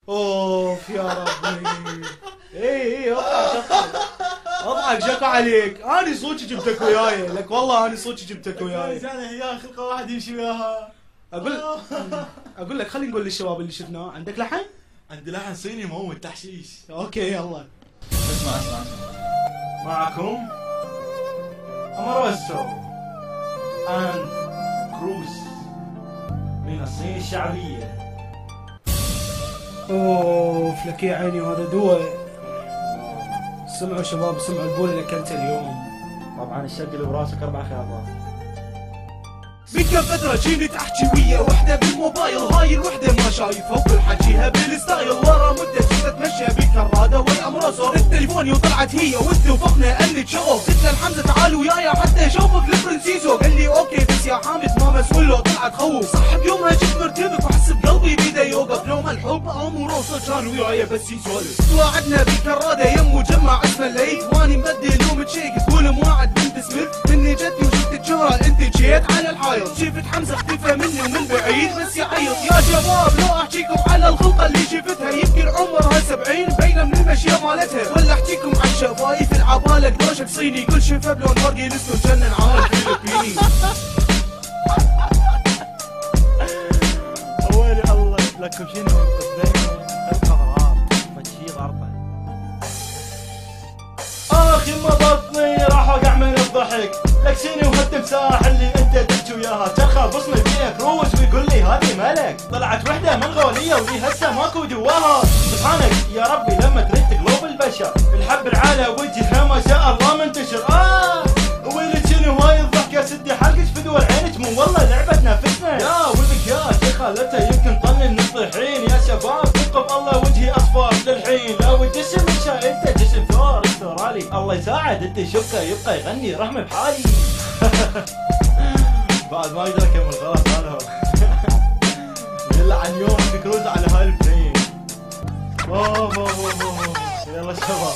اوف يا ربي. اي اضحك شكو عليك. اني صوتي جبتك وياي، لك والله اني صوتي جبتك وياي. انا هي خلقه واحد يمشي وياها. اقول لك خلينا نقول للشباب اللي شفناه، عندك لحن؟ عندي لحن صيني موت تحشيش. اوكي يلا. اسمع معكم امروسو اند كروز من الصين الشعبيه. اوف لك يا عيني، وهذا دواء. سمعوا شباب، سمعوا البول اللي اكلته اليوم. طبعا الشق اللي براسك 4 خيارات. من كم فترة جيني تحكي ويا وحدة بالموبايل، هاي الوحدة ما شايفها وكل حكيها بالستايل. ورا مدة جيت اتمشى بالكرادة والامراسو، التليفوني وطلعت هي واتفقنا ان نتشوف. قلت لحمزة تعال وياي حتى اشوفك البرنسيسو، قال لي اوكي بس يا حامد ما مسؤول له طلعت خوف. صح بيومها جيت مرتبك وحس بقلبي بيده يوقف، لو ما الحب اموروسو كان وياي بس يسولف. توعدنا بالكرادة يم مجمع اسمه الليث، واني مبدل ومتشيك تقول موعد بنت سميث. مني جتي وجبت الشهرة انت جيت على الحايط. شفت حمزة اختفى مني ومن بعيد بس يعيط. يا شباب لو احكيكم على الخلطة اللي شفتها، يمكن عمرها 70 باينة من المشية مالتها. ولا احكيكم عن شفايف العبالة قدوشك صيني، كل شفه بلون ورقي لسه جنن عامل فيلبيني. ويلي الله لكم شنو قصدين القرار فتشي غرطه. اخي ما بطني راح اوقع من الضحك، لكسيني وهالتمساح اللي انت تحكي وياها. ترخى بصمي فيها كروز ويقول لي هذه ملك. طلعت وحده منغوليه ولي هسه ماكو دواها. سبحانك يا ربي لما تريد تقلب البشر، الحب العالى وجهها ما شاء الله منتشر. ويلي شنو هاي الضحكه، سدي حلقك في دول عينك، مو والله لعبه تنافسنا. يا ولك يا شيخ خالته يمكن طنن الطحين. يا شباب ثقوا بالله وجهي اصفر للحين. لو الجسم شايفته جسم ثور استرالي، الله يساعد انت شبكه يبقى يغني رحمه بحالي. بعد ما اقدر اكمل خلاص هذا هو. يلا عن يوم كروز على هاي البلاي. يلا شباب.